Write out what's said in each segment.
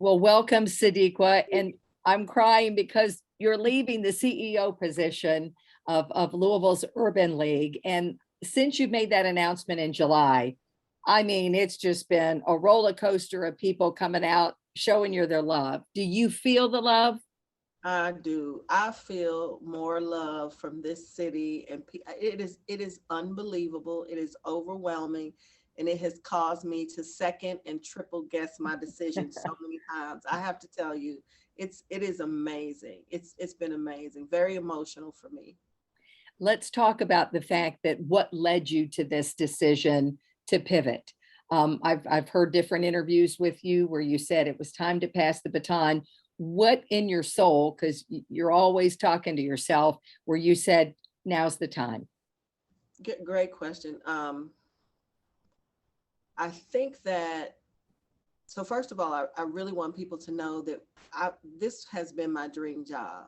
Well, welcome, Sadiqa. And I'm crying because you're leaving the CEO position of Louisville's Urban League. And since you made that announcement in July, I mean, it's just been a roller coaster of people coming out, showing you their love. Do you feel the love? I do. I feel more love from this city, and it is unbelievable. It is overwhelming, and it has caused me to second and triple guess my decision so many times. I have to tell you, it is amazing. It's been amazing. Very emotional for me. Let's talk about the fact that what led you to this decision to pivot. I've heard different interviews with you where you said it was time to pass the baton. What in your soul, because you're always talking to yourself, where you said, now's the time? Great question. I think that so first of all, I really want people to know that this has been my dream job.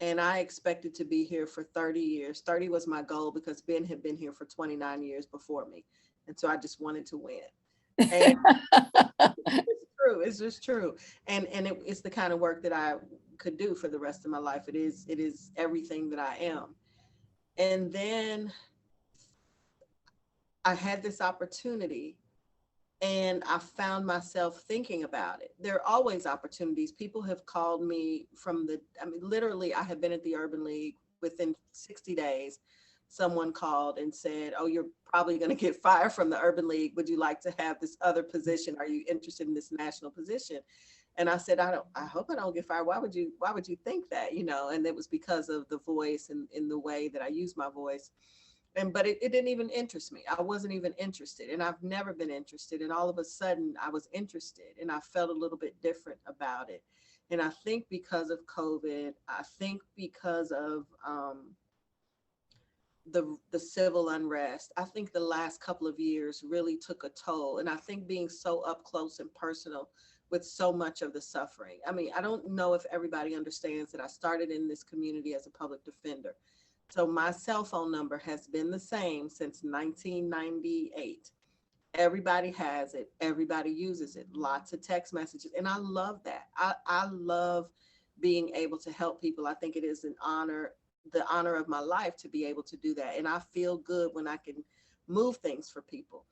And I expected to be here for 30 years. 30 was my goal because Ben had been here for 29 years before me. And so I just wanted to win. And it's true. It's just true. It's the kind of work that I could do for the rest of my life. It is everything that I am. And then I had this opportunity and I found myself thinking about it. There are always opportunities. People have called me I mean, literally, I have been at the Urban League within 60 days. Someone called and said, "Oh, you're probably going to get fired from the Urban League. Would you like to have this other position? Are you interested in this national position?" And I said, I hope I don't get fired. Why would you think that? And it was because of the voice and in the way that I use my voice. But it didn't even interest me. I wasn't even interested, and I've never been interested, and all of a sudden I was interested, and I felt a little bit different about it. And I think because of COVID, I think because of the civil unrest, I think the last couple of years really took a toll, and I think being so up close and personal with so much of the suffering. I mean, I don't know if everybody understands that I started in this community as a public defender. So my cell phone number has been the same since 1998. Everybody has it. Everybody uses it. Lots of text messages. And I love that. I love being able to help people. I think it is an honor, the honor of my life to be able to do that. And I feel good when I can move things for people.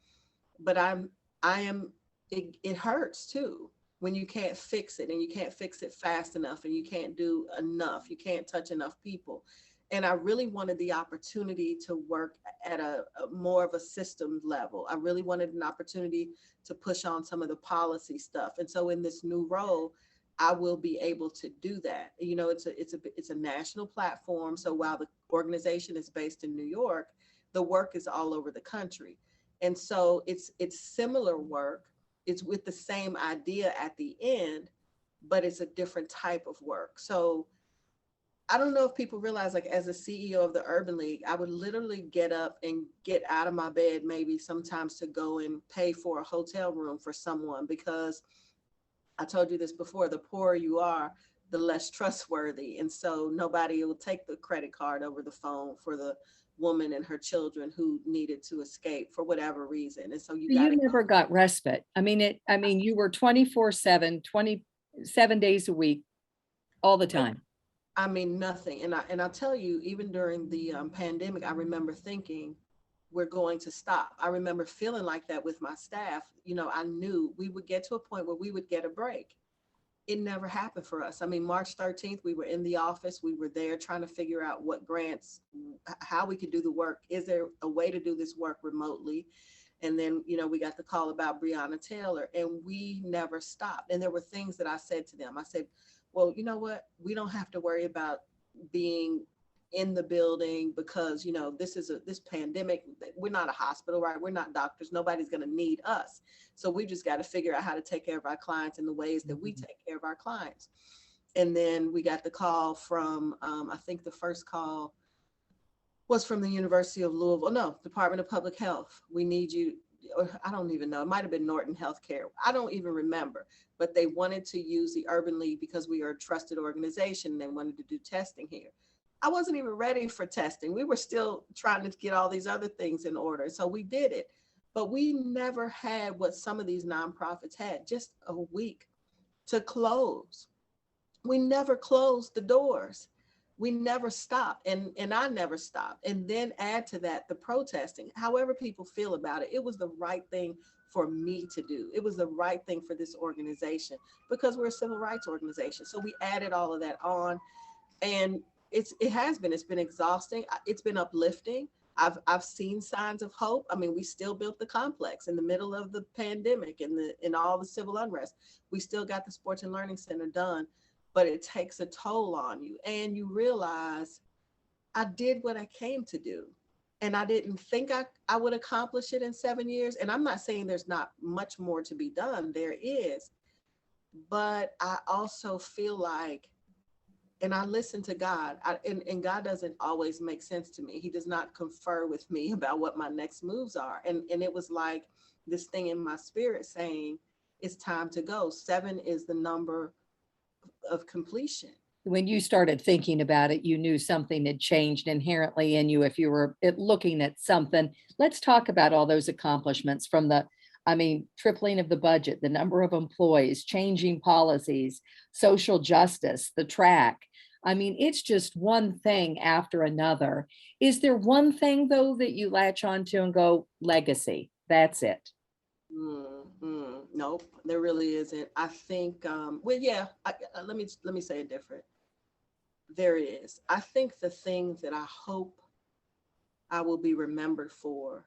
But I am, it hurts too when you can't fix it and you can't fix it fast enough and you can't do enough. You can't touch enough people. And I really wanted the opportunity to work at a more of a system level. I really wanted an opportunity to push on some of the policy stuff. And so in this new role, I will be able to do that. It's a national platform. So while the organization is based in New York, the work is all over the country. And so it's similar work. It's with the same idea at the end, but it's a different type of work. So I don't know if people realize, like, as a CEO of the Urban League, I would literally get up and get out of my bed, maybe sometimes to go and pay for a hotel room for someone, because I told you this before, the poorer you are, the less trustworthy. And so nobody will take the credit card over the phone for the woman and her children who needed to escape for whatever reason. And so you got to You go. never got respite. I mean, you were 24/7, 27 days a week, all the time. I mean, nothing. And I'll tell you, even during the pandemic, I remember thinking, we're going to stop. I remember feeling like that with my staff. I knew we would get to a point where we would get a break. It never happened for us. I mean, March 13th, we were in the office. We were there trying to figure out what grants, how we could do the work. Is there a way to do this work remotely? And then, we got the call about Breonna Taylor, and we never stopped. And there were things that I said to them. I said, well, you know what? We don't have to worry about being in the building because, this pandemic. We're not a hospital, right? We're not doctors. Nobody's going to need us. So we just got to figure out how to take care of our clients in the ways that we take care of our clients. And then we got the call from, I think the first call was from the University of Louisville. No, Department of Public Health. We need you. Or I don't even know. It might have been Norton Healthcare. I don't even remember. But they wanted to use the Urban League because we are a trusted organization. They wanted to do testing here. I wasn't even ready for testing. We were still trying to get all these other things in order. So we did it. But we never had what some of these nonprofits had, just a week to close. We never closed the doors. We never stopped, and I never stopped. And then add to that the protesting. However people feel about it, it was the right thing for me to do. It was the right thing for this organization because we're a civil rights organization. So we added all of that on, and it's been exhausting. It's been uplifting. I've seen signs of hope. I mean, we still built the complex in the middle of the pandemic and all the civil unrest. We still got the Sports and Learning Center done, but it takes a toll on you, and you realize I did what I came to do. And I didn't think I would accomplish it in 7 years. And I'm not saying there's not much more to be done. There is. But I also feel like, and I listen to God, and God doesn't always make sense to me. He does not confer with me about what my next moves are. And it was like this thing in my spirit saying, it's time to go. 7 is the number of completion. When you started thinking about it, you knew something had changed inherently in you if you were looking at something. Let's talk about all those accomplishments from tripling of the budget, the number of employees, changing policies, social justice, the track. I mean, it's just one thing after another. Is there one thing, though, that you latch onto and go, legacy? That's it. Nope, there really isn't. I think, well, yeah, let me say it different. There is. I think the thing that I hope I will be remembered for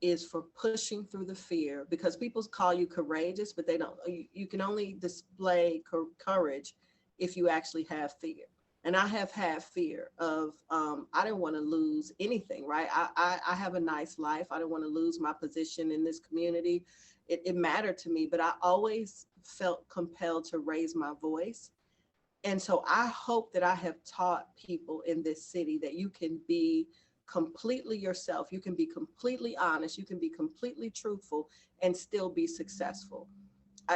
is for pushing through the fear, because people call you courageous, but they don't, you can only display courage if you actually have fear. And I have had fear of, I didn't want to lose anything, right? I have a nice life. I didn't want to lose my position in this community. It mattered to me, but I always felt compelled to raise my voice. And so I hope that I have taught people in this city that you can be completely yourself. You can be completely honest. You can be completely truthful and still be successful.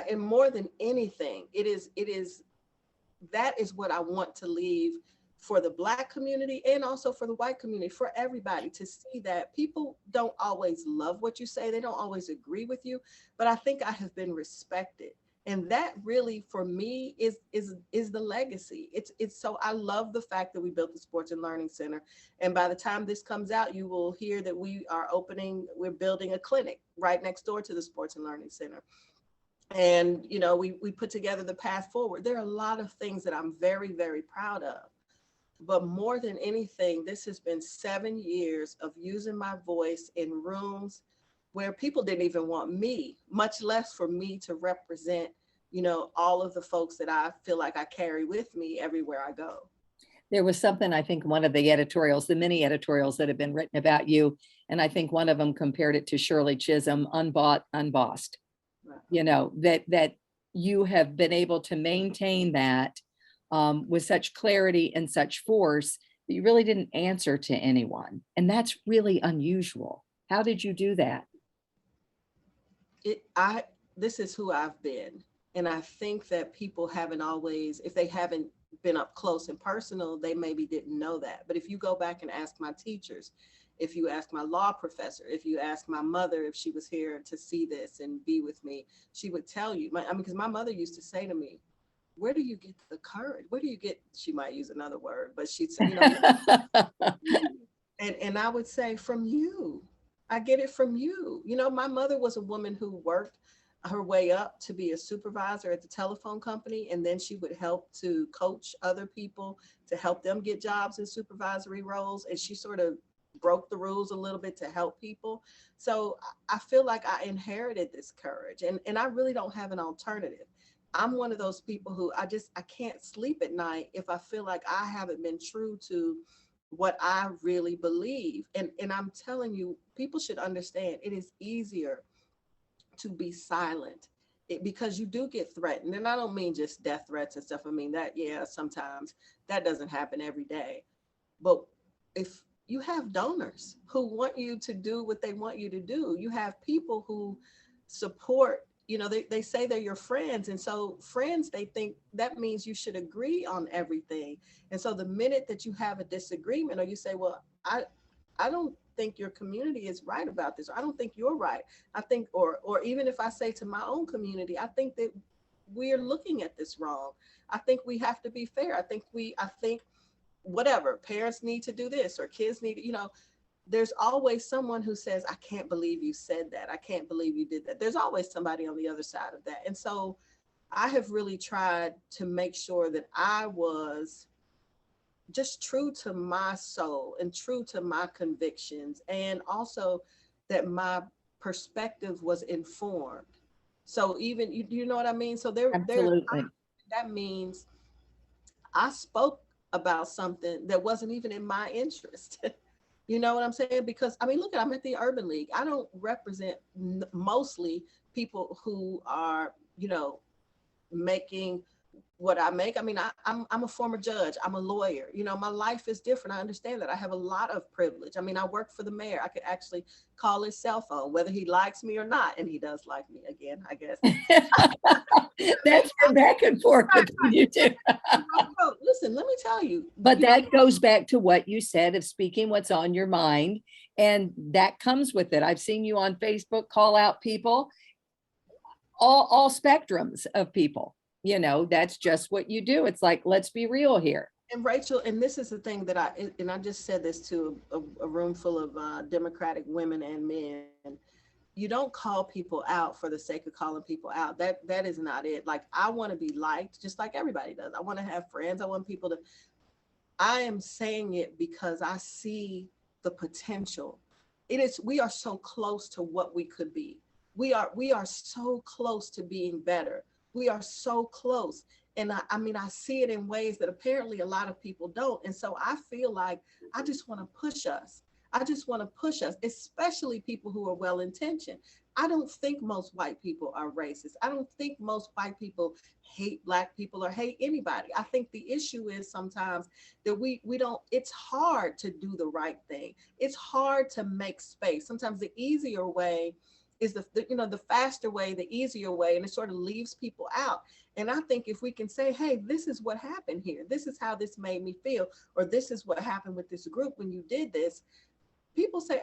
And more than anything, that is what I want to leave for the Black community and also for the white community, for everybody to see that people don't always love what you say. They don't always agree with you, but I think I have been respected. And that really, for me, is the legacy. It's so I love the fact that we built the Sports and Learning Center. And by the time this comes out, you will hear that we're building a clinic right next door to the Sports and Learning Center. And, we put together the path forward. There are a lot of things that I'm very, very proud of. But more than anything, this has been 7 years of using my voice in rooms where people didn't even want me, much less for me to represent, all of the folks that I feel like I carry with me everywhere I go. There was something, I think, one of the editorials, the many editorials that have been written about you, and I think one of them compared it to Shirley Chisholm, unbought, unbossed. Right. That you have been able to maintain that with such clarity and such force that you really didn't answer to anyone. And that's really unusual. How did you do that? This is who I've been. And I think that people haven't always, if they haven't been up close and personal, they maybe didn't know that. But if you go back and ask my teachers, if you ask my law professor, if you ask my mother, if she was here to see this and be with me, she would tell you, because my mother used to say to me, where do you get the courage? Where do you get, she might use another word, but she'd say, and I would say, from you. I get it from you. My mother was a woman who worked her way up to be a supervisor at the telephone company. And then she would help to coach other people to help them get jobs in supervisory roles. And she sort of broke the rules a little bit to help people. So I feel like I inherited this courage, and I really don't have an alternative. I'm one of those people who I can't sleep at night if I feel like I haven't been true to what I really believe. And I'm telling you, people should understand it is easier to be silent because you do get threatened. And I don't mean just death threats and stuff. I mean that, yeah, sometimes that doesn't happen every day. But if you have donors who want you to do what they want you to do, you have people who support, they say they're your friends. And so friends, they think that means you should agree on everything. And so the minute that you have a disagreement, or you say, well, I don't think your community is right about this. I don't think you're right. I think, or even if I say to my own community, I think that we're looking at this wrong. I think we have to be fair. I think whatever, parents need to do this or kids need, there's always someone who says, I can't believe you said that. I can't believe you did that. There's always somebody on the other side of that. And so I have really tried to make sure that I was just true to my soul and true to my convictions, and also that my perspective was informed. So even you know what I mean? So Absolutely. that means I spoke about something that wasn't even in my interest. You know what I'm saying? Because I mean, look, I'm at the Urban League. I don't represent mostly people who are, making what I make. I mean, I'm a former judge. I'm a lawyer. My life is different. I understand that. I have a lot of privilege. I mean, I work for the mayor. I could actually call his cell phone, whether he likes me or not. And he does like me again, I guess. That's the back and forth between you two. Listen, let me tell you. But that goes back to what you said of speaking what's on your mind. And that comes with it. I've seen you on Facebook call out people, all spectrums of people. That's just what you do. It's like, let's be real here. And Rachel, and this is the thing that I just said this to a room full of Democratic women and men. You don't call people out for the sake of calling people out. That is not it. Like, I want to be liked just like everybody does. I want to have friends. I want people to, I am saying it because I see the potential. We are so close to what we could be. We are so close to being better. We are so close. And I mean, I see it in ways that apparently a lot of people don't. And so I feel like I just want to push us. I just want to push us, especially people who are well-intentioned. I don't think most white people are racist. I don't think most white people hate Black people or hate anybody. I think the issue is sometimes that we don't, it's hard to do the right thing. It's hard to make space. Sometimes the easier way is the faster way, the easier way, and it sort of leaves people out. And I think if we can say, hey, this is what happened here, this is how this made me feel, or this is what happened with this group when you did this, people say,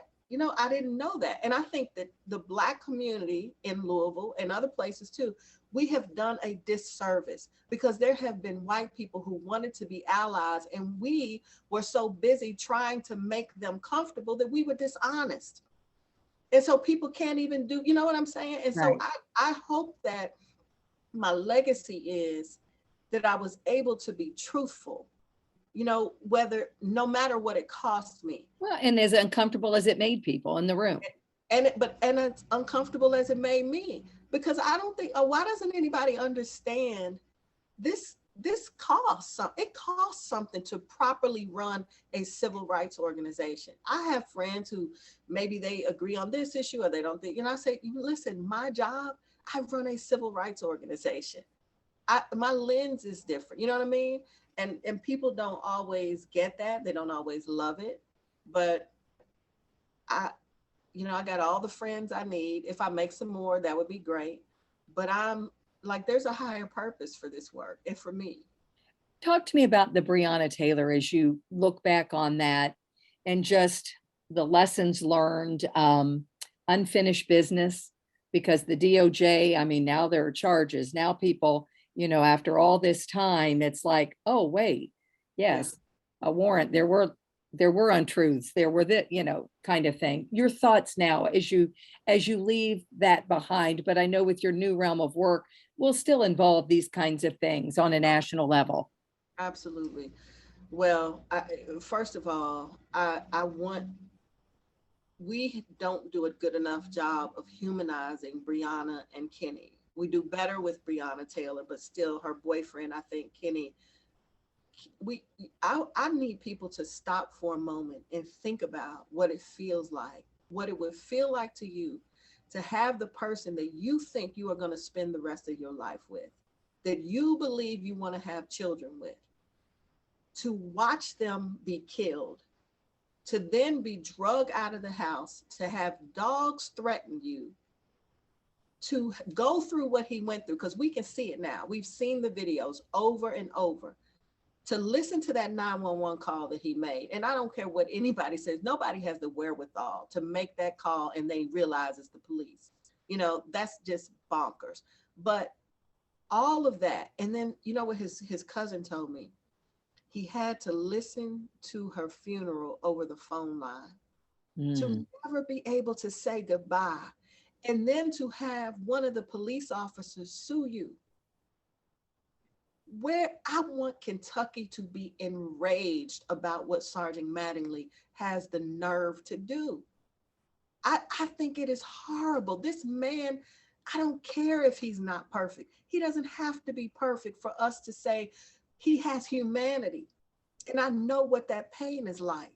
I didn't know that. And I think that the Black community in Louisville and other places too, we have done a disservice because there have been white people who wanted to be allies, and we were so busy trying to make them comfortable that we were dishonest. And so people can't even do, you know what I'm saying? And so Right. I hope that my legacy is that I was able to be truthful, no matter what it cost me. Well, and as uncomfortable as it made people in the room. And it's uncomfortable as it made me, because I don't think, why doesn't anybody understand this? This costs something to properly run a civil rights organization. I have friends who maybe they agree on this issue or they don't think, I say, listen, my job, I run a civil rights organization. My lens is different. You know what I mean? And people don't always get that. They don't always love it. But I got all the friends I need. If I make some more, that would be great. But I'm like, there's a higher purpose for this work and for me. Talk to me about the Breonna Taylor as you look back on that and just the lessons learned, unfinished business, because the DOJ, I mean, now there are charges. Now people, after all this time, it's like, oh, wait, yes, a warrant. There were untruths. There were kind of thing. Your thoughts now as you leave that behind, but I know with your new realm of work will still involve these kinds of things on a national level. Absolutely. Well, first of all, we don't do a good enough job of humanizing Breonna and Kenny. We do better with Breonna Taylor, but still her boyfriend, I think Kenny, I need people to stop for a moment and think about what it feels like, what it would feel like to you to have the person that you think you are going to spend the rest of your life with, that you believe you want to have children with, to watch them be killed, to then be drugged out of the house, to have dogs threaten you, to go through what he went through, because we can see it now. We've seen the videos over and over. To listen to that 911 call that he made. And I don't care what anybody says, nobody has the wherewithal to make that call and they realize it's the police. That's just bonkers. But all of that. And then, you know what his cousin told me? He had to listen to her funeral over the phone line, to Mm. never be able to say goodbye, and then to have one of the police officers sue you. Where I want Kentucky to be enraged about what Sergeant Mattingly has the nerve to do. I think it is horrible. This man, I don't care if he's not perfect. He doesn't have to be perfect for us to say he has humanity. And I know what that pain is like.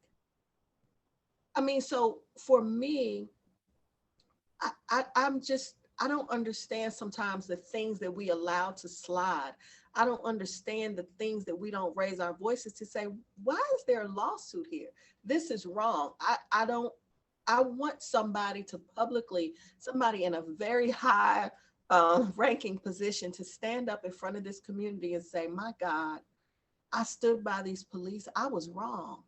I mean, so for me, I'm just, I don't understand sometimes the things that we allow to slide. I don't understand the things that we don't raise our voices to say, why is there a lawsuit here? This is wrong. I don't, I want somebody to publicly, somebody in a very high ranking position to stand up in front of this community and say, my God, I stood by these police. I was wrong.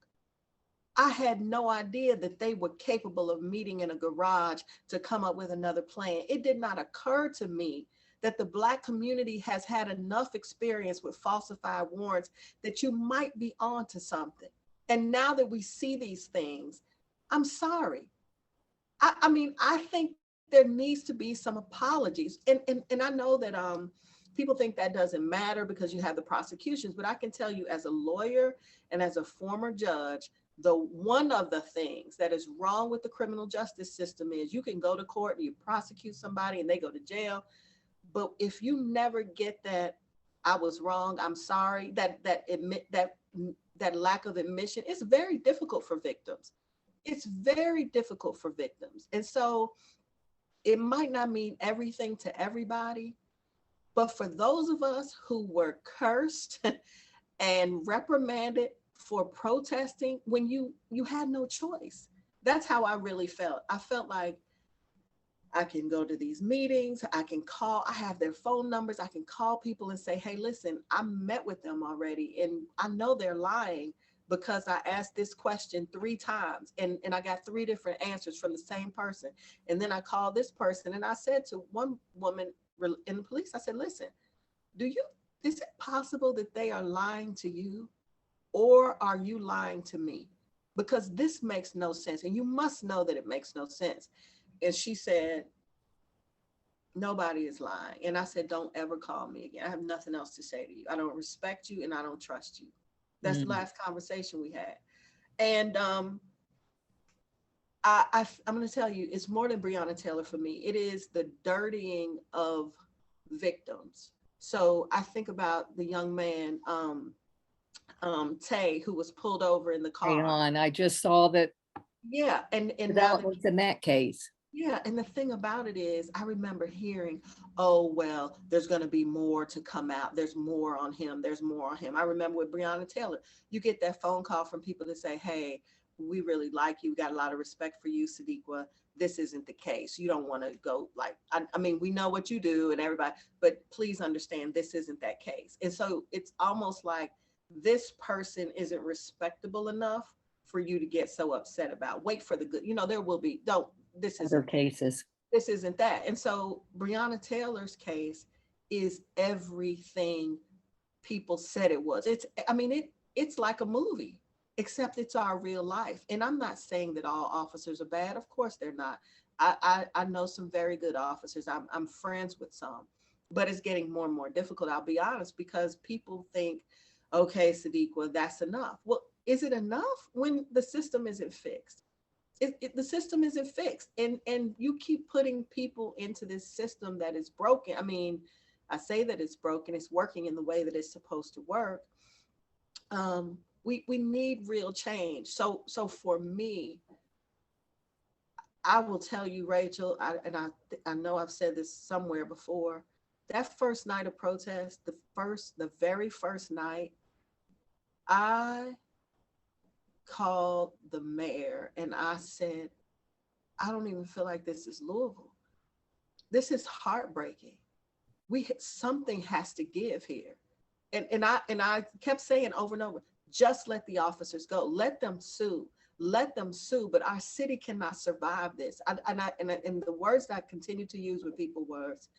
I had no idea that they were capable of meeting in a garage to come up with another plan. It did not occur to me that the Black community has had enough experience with falsified warrants that you might be onto something. And now that we see these things, I'm sorry. I mean, I think there needs to be some apologies. And I know that people think that doesn't matter because you have the prosecutions, but I can tell you as a lawyer and as a former judge, the one of the things that is wrong with the criminal justice system is you can go to court and you prosecute somebody and they go to jail. But if you never get that, I was wrong, I'm sorry, that lack of admission, it's very difficult for victims. It's very difficult for victims. And so it might not mean everything to everybody, but for those of us who were cursed and reprimanded for protesting when you had no choice. That's how I really felt. I felt like I can go to these meetings, I can call, I have their phone numbers, I can call people and say, hey, listen, I met with them already and I know they're lying because I asked this question 3 times and I got 3 different answers from the same person. And then I called this person and I said to one woman in the police, I said, listen, is it possible that they are lying to you? Or are you lying to me? Because this makes no sense. And you must know that it makes no sense. And she said, nobody is lying. And I said, don't ever call me again. I have nothing else to say to you. I don't respect you and I don't trust you. That's the last conversation we had. And I'm going to tell you, it's more than Breonna Taylor for me. It is the dirtying of victims. So I think about the young man, Tay, who was pulled over in the Hang car. on, I just saw that Yeah, and now developments in that case. yeah, and the thing about it is, I remember hearing, oh well, there's going to be more to come out. There's more on him. There's more on him. I remember with Breonna Taylor, you get that phone call from people that say, hey, we really like you. We got a lot of respect for you, Sadiqa. This isn't the case. You don't want to go like, I mean, we know what you do and everybody, but please understand this isn't that case. And so it's almost like this person isn't respectable enough for you to get so upset about. Wait for the good, there will be, don't, this Other isn't cases. this isn't that. And so Breonna Taylor's case is everything people said it was. It's like a movie, except it's our real life. And I'm not saying that all officers are bad. Of course they're not. I know some very good officers. I'm friends with some, but it's getting more and more difficult, I'll be honest, because people think, okay, Sadiqa, that's enough. Well, is it enough when the system isn't fixed? The system isn't fixed, and you keep putting people into this system that is broken. I mean, I say that it's broken, it's working in the way that it's supposed to work. We need real change. So for me, I will tell you, Rachel, I know I've said this somewhere before, that first night of protest, the very first night, I called the mayor and I said, I don't even feel like this is Louisville. This is heartbreaking. Something has to give here. And I kept saying over and over, just let the officers go. Let them sue. Let them sue. But our city cannot survive this. And the words that I continue to use with people was,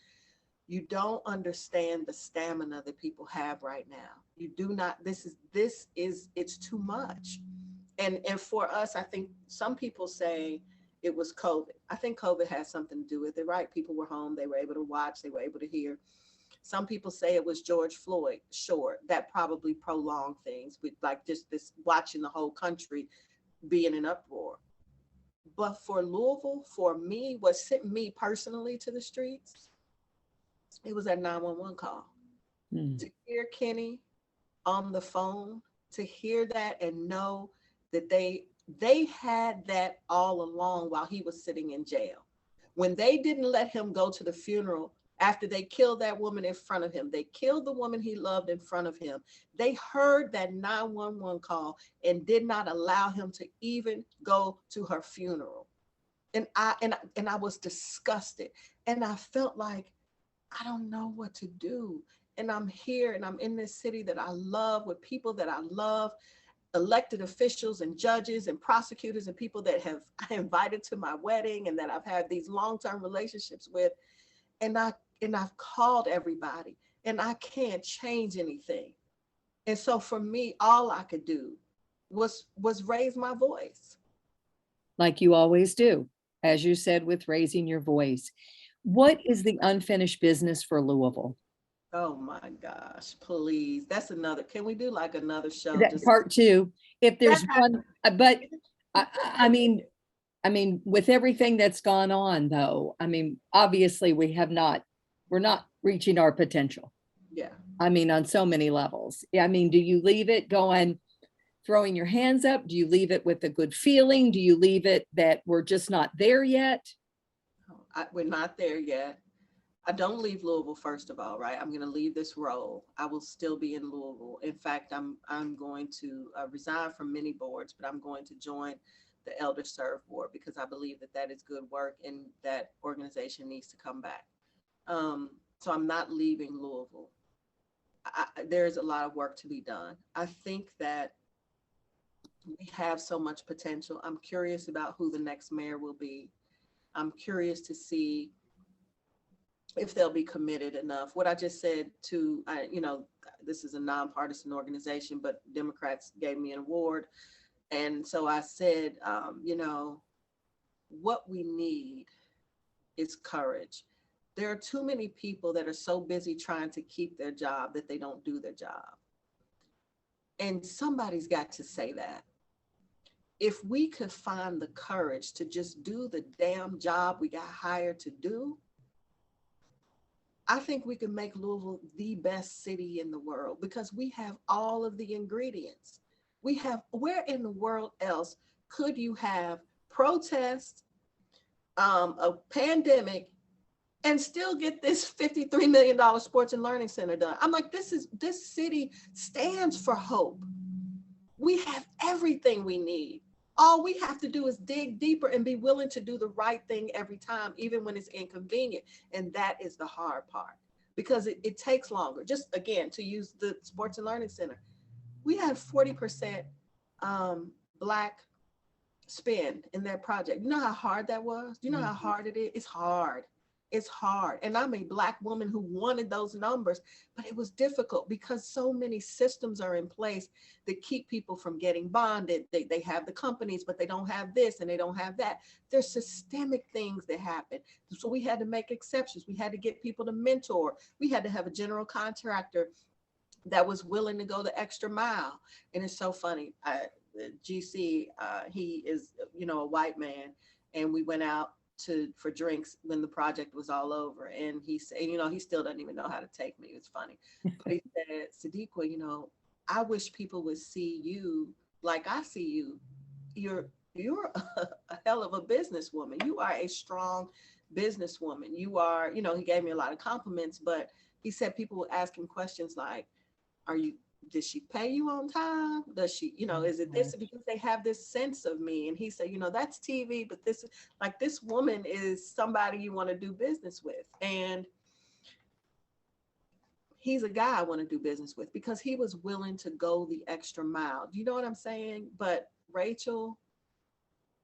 You don't understand the stamina that people have right now. You do not, it's too much. And for us, I think some people say it was COVID. I think COVID has something to do with it, right? People were home, they were able to watch, they were able to hear. Some people say it was George Floyd. Sure, that probably prolonged things with like just this watching the whole country be in an uproar. But for Louisville, for me, what sent me personally to the streets, it was that 911 call. Mm. To hear Kenny on the phone, to hear that and know that they had that all along while he was sitting in jail. When they didn't let him go to the funeral after they killed that woman in front of him, they killed the woman he loved in front of him. They heard that 911 call and did not allow him to even go to her funeral. And I was disgusted. And I felt like I don't know what to do. And I'm here and I'm in this city that I love with people that I love, elected officials and judges and prosecutors and people that have I invited to my wedding and that I've had these long-term relationships with. And I've called everybody and I can't change anything. And so for me, all I could do was raise my voice. Like you always do, as you said, with raising your voice. What is the unfinished business for Louisville? Oh my gosh, please. That's another. Can we do like another show? That Just part two, if there's that one, but I mean, with everything that's gone on though, I mean, obviously we're not reaching our potential. yeah. I mean, on so many levels. I mean, do you leave it going, throwing your hands up? Do you leave it with a good feeling? Do you leave it that we're just not there yet? We're not there yet. I don't leave Louisville, first of all, right? I'm going to leave this role. I will still be in Louisville. In fact, I'm going to resign from many boards, but I'm going to join the Elder Serve Board because I believe that that is good work and that organization needs to come back. So I'm not leaving Louisville. There's a lot of work to be done. I think that we have so much potential. I'm curious about who the next mayor will be. I'm curious to see if they'll be committed enough. What I just said to, this is a nonpartisan organization, but Democrats gave me an award. And so I said, what we need is courage. There are too many people that are so busy trying to keep their job that they don't do their job. And somebody's got to say that. If we could find the courage to just do the damn job we got hired to do, I think we can make Louisville the best city in the world because we have all of the ingredients. Where in the world else could you have protests, a pandemic, and still get this $53 million sports and learning center done? I'm like, this city stands for hope. We have everything we need. All we have to do is dig deeper and be willing to do the right thing every time, even when it's inconvenient. And that is the hard part because it takes longer. Just again, to use the Sports and Learning Center, we had 40% Black spend in that project. You know how hard that was? You know how hard it is? It's hard. It's hard. And I'm a Black woman who wanted those numbers, but it was difficult because so many systems are in place that keep people from getting bonded. They have the companies, but they don't have this and they don't have that. There's systemic things that happen. So we had to make exceptions. We had to get people to mentor. We had to have a general contractor that was willing to go the extra mile. And it's so funny. GC, he is, a white man, and we went out for drinks when the project was all over. And he said, he still doesn't even know how to take me. It's funny. But he said, Sadiqa, I wish people would see you like I see you. You're a hell of a businesswoman. You are a strong businesswoman. You are, he gave me a lot of compliments, but he said people would ask him questions like, did she pay you on time? Does she, is it this? Because they have this sense of me. And he said, that's TV, but this woman is somebody you want to do business with. And he's a guy I want to do business with because he was willing to go the extra mile. Do you know what I'm saying? But Rachel,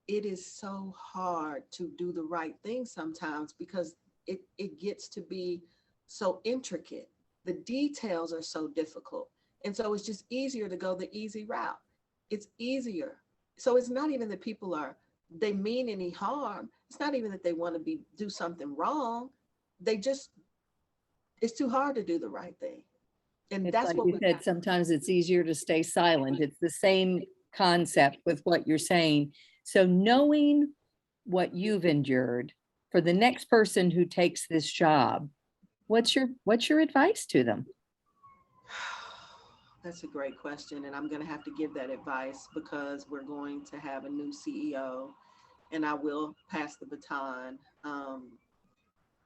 it is so hard to do the right thing sometimes because it gets to be so intricate. The details are so difficult. And so it's just easier to go the easy route. It's easier. So it's not even that people are, they mean any harm. It's not even that they want to do something wrong. They just, it's too hard to do the right thing. And It's that's like what you we said, sometimes it's easier to stay silent. It's the same concept with what you're saying. So knowing what you've endured for the next person who takes this job, what's your advice to them? That's a great question. And I'm going to have to give that advice because we're going to have a new CEO and I will pass the baton.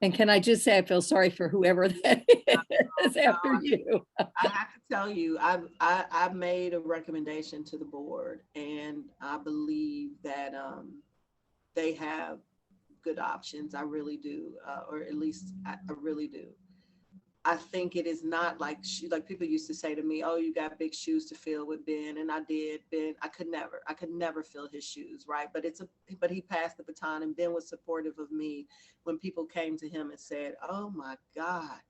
And can I just say, I feel sorry for whoever that is after you. I have to tell you, I've made a recommendation to the board, and I believe that they have good options. I really do, or at least I really do. I think it is not like like people used to say to me, "Oh, you got big shoes to fill with Ben," and I did. Ben, I could never fill his shoes, right? But he passed the baton, and Ben was supportive of me when people came to him and said, "Oh my God,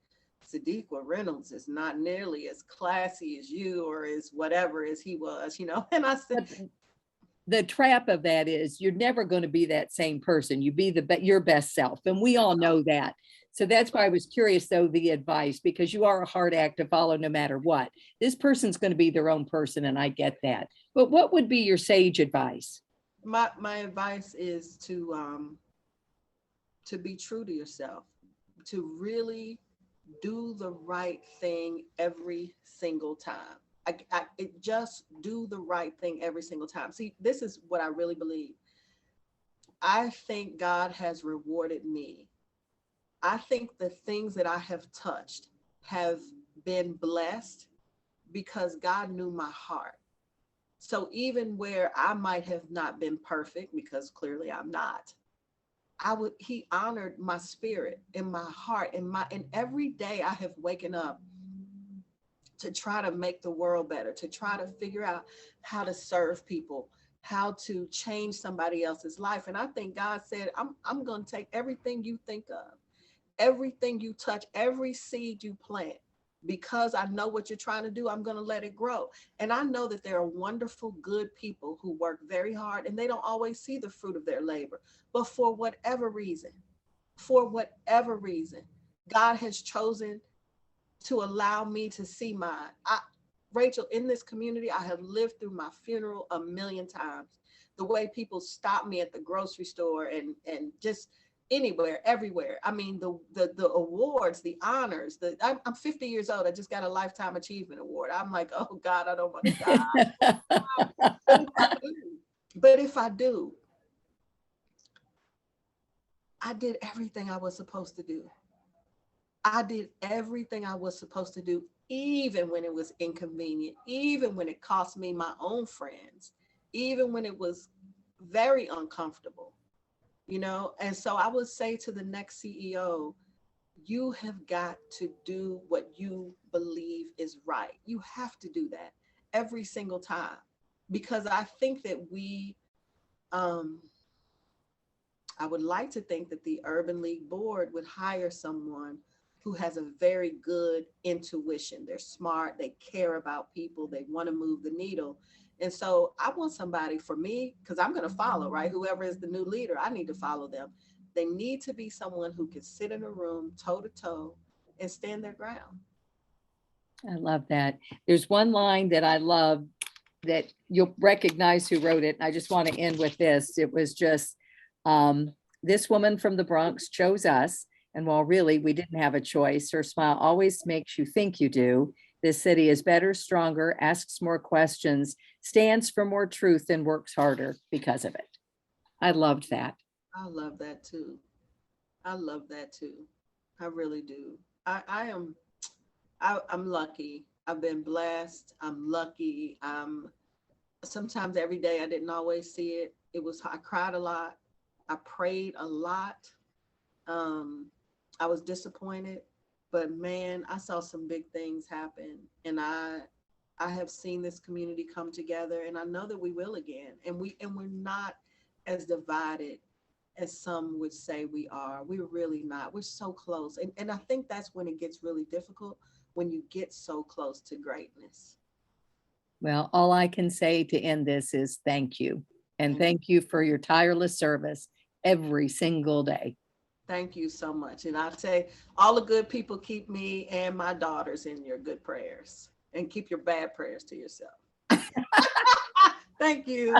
Sadiqa Reynolds is not nearly as classy as you, or as whatever as he was," you know. And I said, But the trap of that is you're never going to be that same person. You be your best self. And we all know that. So that's why I was curious, though, the advice, because you are a hard act to follow no matter what. This person's going to be their own person, and I get that. But what would be your sage advice? my advice is to be true to yourself, to really do the right thing every single time. It just do the right thing every single time. See, this is what I really believe. I think God has rewarded me. I think the things that I have touched have been blessed because God knew my heart. So even where I might have not been perfect, because clearly I'm not, he honored my spirit and my heart and every day I have waken up to try to make the world better, to try to figure out how to serve people, how to change somebody else's life. And I think God said, I'm going to take everything you think of, everything you touch, every seed you plant, because I know what you're trying to do. I'm going to let it grow. And I know that there are wonderful, good people who work very hard and they don't always see the fruit of their labor. But for whatever reason, God has chosen to allow me to see mine. Rachel, in this community, I have lived through my funeral a million times. The way people stop me at the grocery store and just anywhere, everywhere. I mean, the awards, the honors. I'm 50 years old. I just got a Lifetime Achievement Award. I'm like, oh God, I don't want to die. But if I do, I did everything I was supposed to do. I did everything I was supposed to do, even when it was inconvenient, even when it cost me my own friends, even when it was very uncomfortable, you know? And so I would say to the next CEO, you have got to do what you believe is right. You have to do that every single time, because I think that I would like to think that the Urban League board would hire someone who has a very good intuition. They're smart, they care about people, they want to move the needle. And so I want somebody for me, because I'm going to follow, right? Whoever is the new leader, I need to follow them. They need to be someone who can sit in a room toe to toe and stand their ground. I love that. There's one line that I love that you'll recognize who wrote it. I just want to end with this. It was just, this woman from the Bronx chose us. And while really we didn't have a choice, her smile always makes you think you do. This city is better, stronger, asks more questions, stands for more truth, and works harder because of it. I loved that. I love that too. I love that too. I really do. I'm lucky. I've been blessed. I'm lucky. Sometimes every day I didn't always see it. I cried a lot. I prayed a lot. I was disappointed, but man, I saw some big things happen, and I have seen this community come together, and I know that we will again, and we're not as divided as some would say we are. We're really not. We're so close. And I think that's when it gets really difficult, when you get so close to greatness. Well, all I can say to end this is thank you. And Thank thank you for your tireless service every single day. Thank you so much. And I'll say, all the good people, keep me and my daughters in your good prayers, and keep your bad prayers to yourself. Thank you.